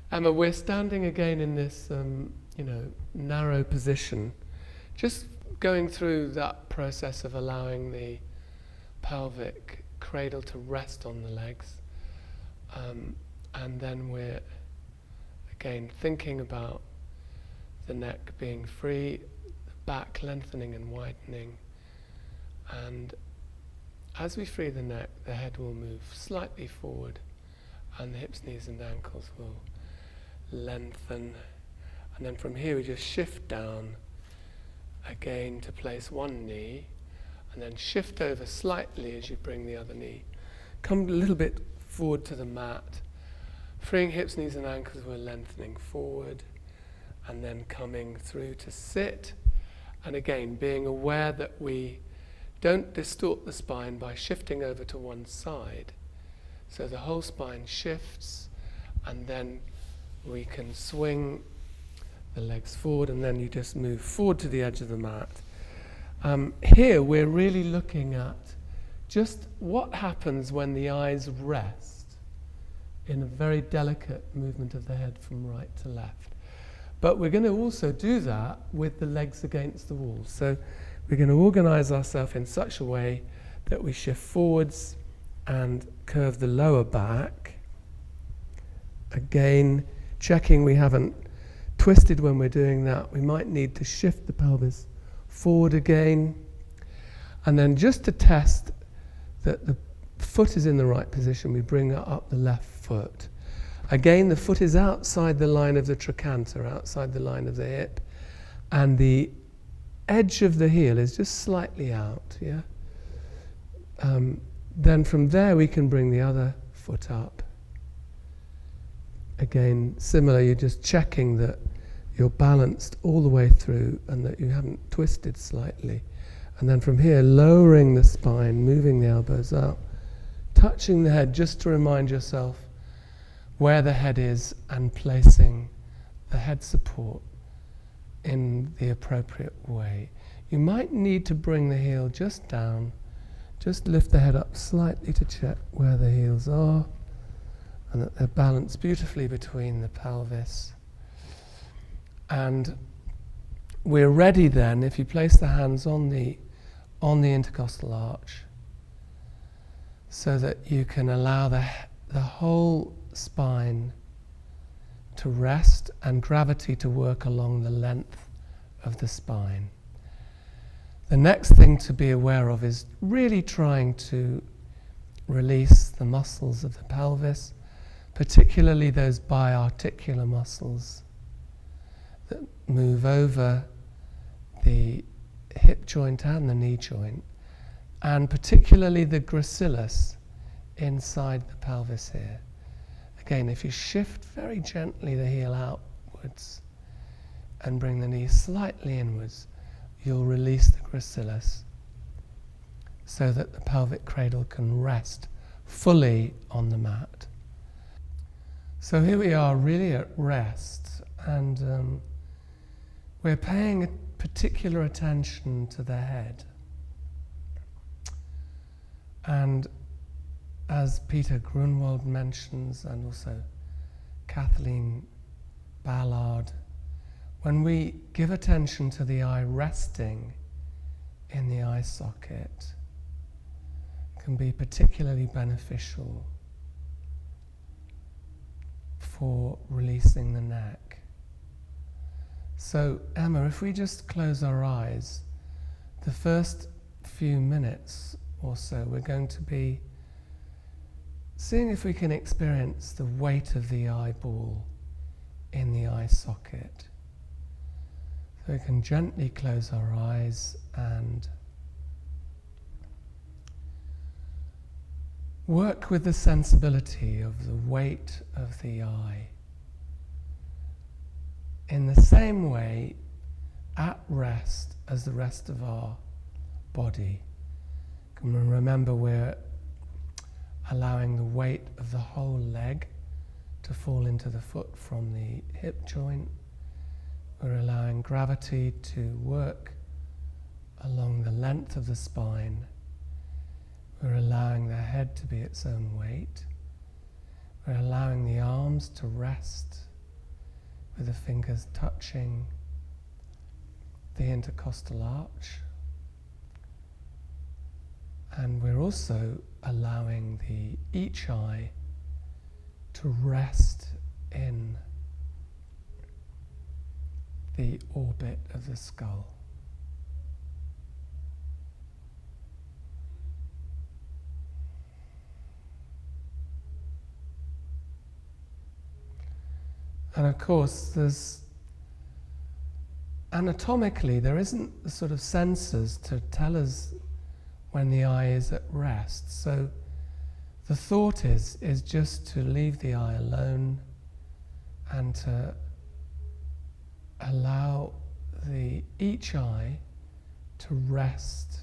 Emma, we're standing again in this, narrow position, just going through that process of allowing the pelvic cradle to rest on the legs, and then we're again thinking about the neck being free, the back lengthening and widening, and as we free the neck, the head will move slightly forward and the hips, knees and ankles will lengthen, and then from here we just shift down again to place one knee and then shift over slightly as you bring the other knee. Come a little bit forward to the mat, freeing hips, knees and ankles, we're lengthening forward and then coming through to sit, and again being aware that we don't distort the spine by shifting over to one side, so the whole spine shifts, and then we can swing the legs forward and then you just move forward to the edge of the mat. Here we're really looking at just what happens when the eyes rest in a very delicate movement of the head from right to left. But we're going to also do that with the legs against the wall. So we're going to organize ourselves in such a way that we shift forwards and curve the lower back. Again, checking we haven't twisted when we're doing that. We might need to shift the pelvis forward again. And then just to test that the foot is in the right position, we bring up the left foot. Again, the foot is outside the line of the trochanter, outside the line of the hip, and the edge of the heel is just slightly out, yeah? Then from there we can bring the other foot up. Again, similar, you're just checking that you're balanced all the way through and that you haven't twisted slightly. And then from here, lowering the spine, moving the elbows up, touching the head just to remind yourself where the head is and placing the head support in the appropriate way. You might need to bring the heel just down, just lift the head up slightly to check where the heels are and that they're balanced beautifully between the pelvis. And we're ready then, if you place the hands on the intercostal arch, so that you can allow the whole spine to rest and gravity to work along the length of the spine. The next thing to be aware of is really trying to release the muscles of the pelvis, particularly those biarticular muscles that move over the hip joint and the knee joint, and particularly the gracilis inside the pelvis here. Again, if you shift very gently the heel outwards and bring the knee slightly inwards, you'll release the gracilis so that the pelvic cradle can rest fully on the mat. So here we are really at rest, and we're paying a particular attention to the head. And as Peter Grunwald mentions, and also Kathleen Ballard, when we give attention to the eye resting in the eye socket, it can be particularly beneficial for releasing the neck. So, Emma, if we just close our eyes, the first few minutes or so, we're going to be seeing if we can experience the weight of the eyeball in the eye socket. So we can gently close our eyes and work with the sensibility of the weight of the eye. In the same way, at rest as the rest of our body. And remember, we're allowing the weight of the whole leg to fall into the foot from the hip joint. We're allowing gravity to work along the length of the spine. We're allowing the head to be its own weight. We're allowing the arms to rest with the fingers touching the intercostal arch. And we're also allowing each eye to rest in the orbit of the skull. And of course, anatomically, there isn't the sort of sensors to tell us when the eye is at rest. So the thought is just to leave the eye alone and to allow each eye to rest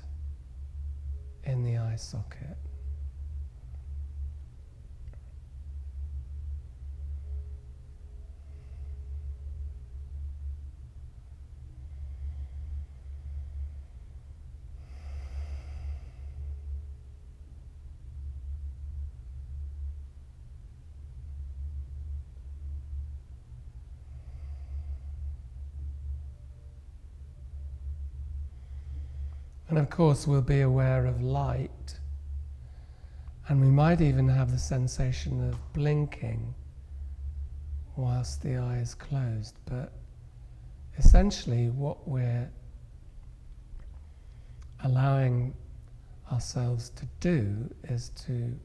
in the eye socket. And of course we'll be aware of light, and we might even have the sensation of blinking whilst the eye is closed. But essentially what we're allowing ourselves to do is to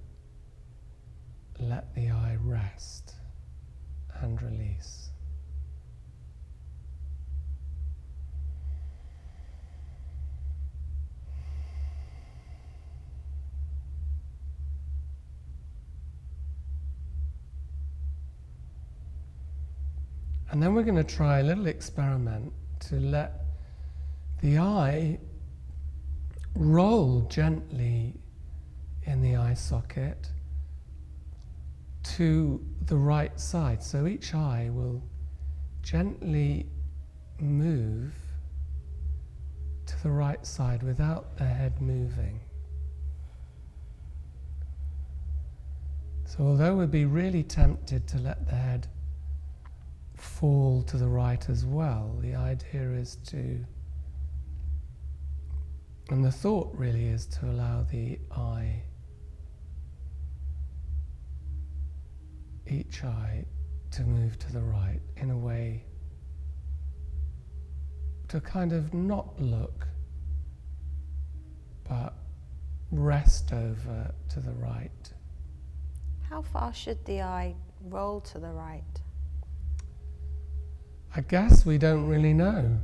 let the eye rest and release. And then we're going to try a little experiment to let the eye roll gently in the eye socket to the right side. So each eye will gently move to the right side without the head moving. So although we'd be really tempted to let the head fall to the right as well, the idea is to, and the thought really is to allow the eye, each eye, to move to the right in a way to kind of not look, but rest over to the right. How far should the eye roll to the right? I guess we don't really know,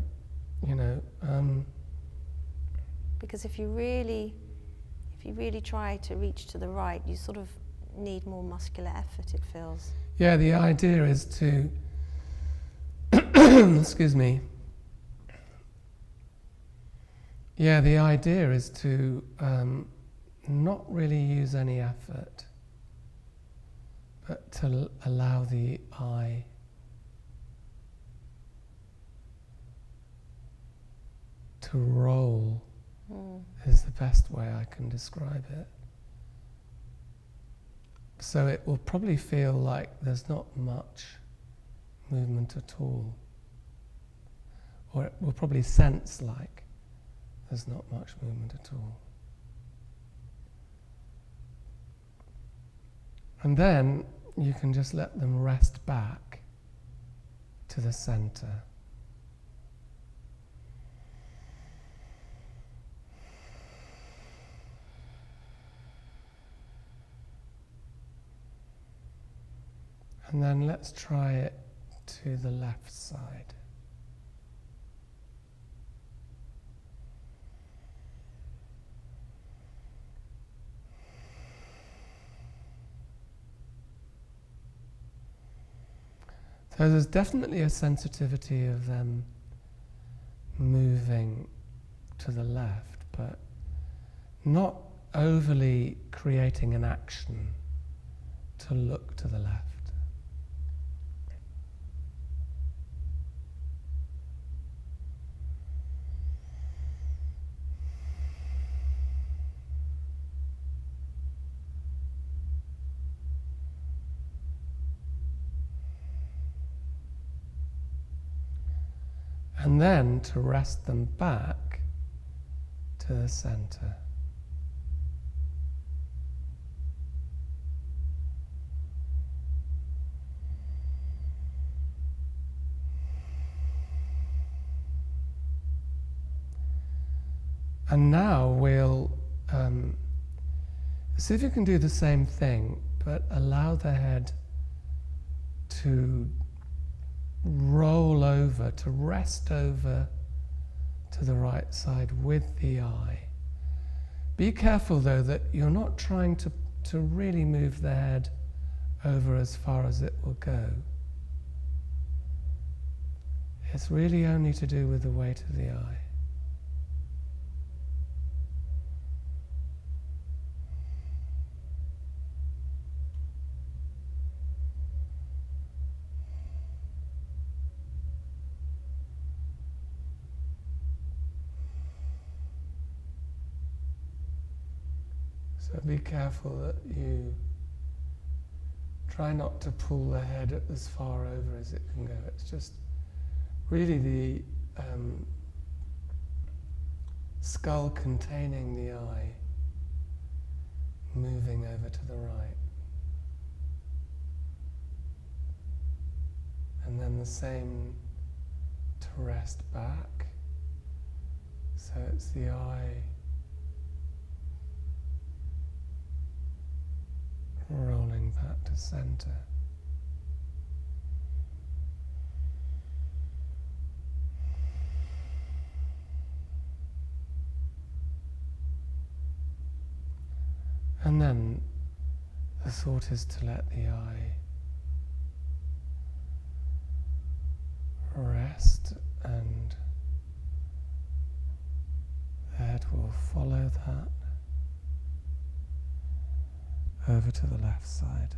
Because if you really try to reach to the right, you sort of need more muscular effort, it feels. Yeah, the idea is to, excuse me. Yeah, the idea is to not really use any effort, but to allow the eye to roll is the best way I can describe it. So it will probably feel like there's not much movement at all. Or it will probably sense like there's not much movement at all. And then you can just let them rest back to the center. And then let's try it to the left side. So there's definitely a sensitivity of them moving to the left, but not overly creating an action to look to the left. and then to rest them back to the center. And now we'll see if you can do the same thing, but allow the head to roll over, to rest over to the right side with the eye. Be careful though that you're not trying to really move the head over as far as it will go. It's really only to do with the weight of the eye. So be careful that you try not to pull the head as far over as it can go. It's just really the skull containing the eye moving over to the right. And then the same to rest back. So it's the eye rolling back to center. And then the thought is to let the eye rest, and the head will follow that over to the left side.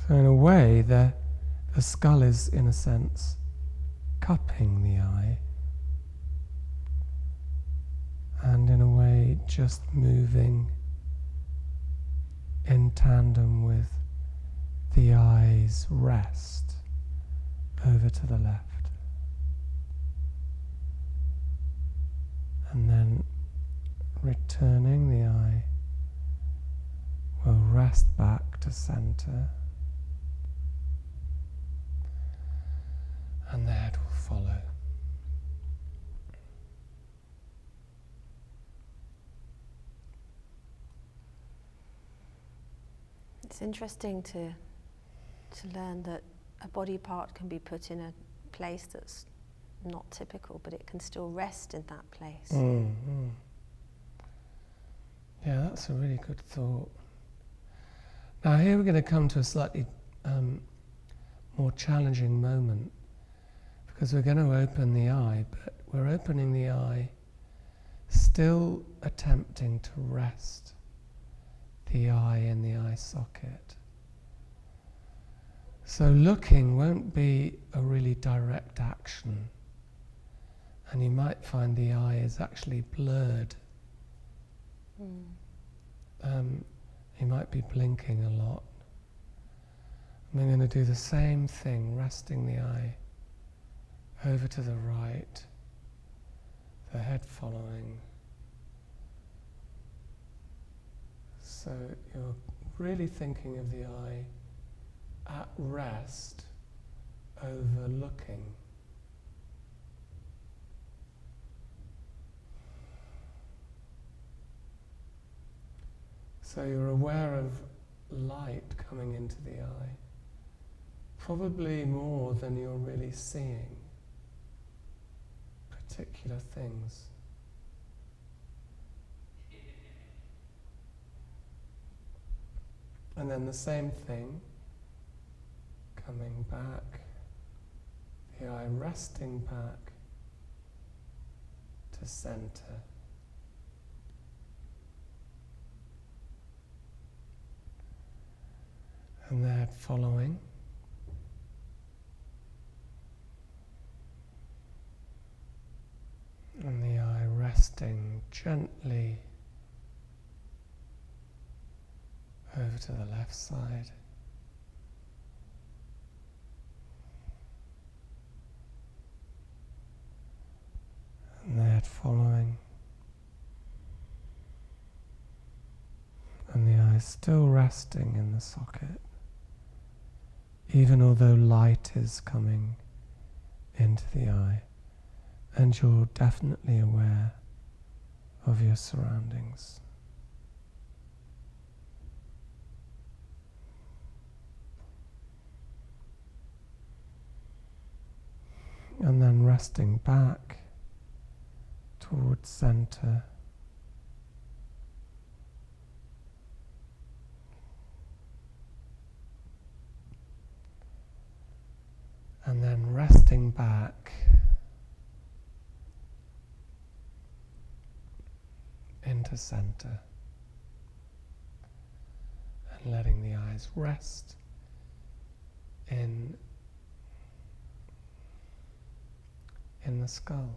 So in a way, the skull is, in a sense, cupping the eye, and in a way just moving in tandem with the eye's rest over to the left. And then returning, the eye will rest back to center, and the head will follow. It's interesting to learn that a body part can be put in a place that's not typical, but it can still rest in that place. Yeah, that's a really good thought. Now here we're going to come to a slightly more challenging moment, because we're going to open the eye, but we're opening the eye still attempting to rest the eye in the eye socket. So looking won't be a really direct action, and you might find the eye is actually blurred. You might be blinking a lot. And we're going to do the same thing, resting the eye over to the right, the head following. So you're really thinking of the eye at rest, overlooking. So you're aware of light coming into the eye, probably more than you're really seeing particular things. And then the same thing, coming back, the eye resting back to center. And the head following. And the eye resting gently over to the left side. And the head following. And the eyes still resting in the socket, even although light is coming into the eye, and you're definitely aware of your surroundings. And then resting back towards center. And then resting back into center. And letting the eyes rest in the skull.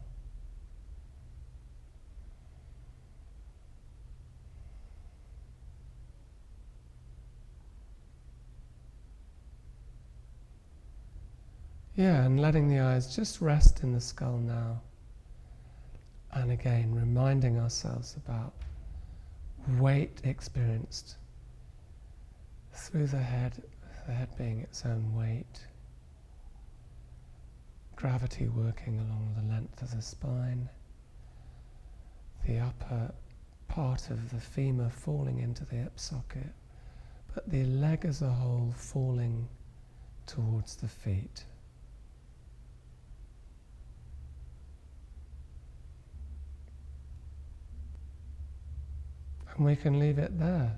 Yeah, and letting the eyes just rest in the skull now. And again, reminding ourselves about weight experienced through the head being its own weight. Gravity working along the length of the spine. The upper part of the femur falling into the hip socket, but the leg as a whole falling towards the feet. And we can leave it there.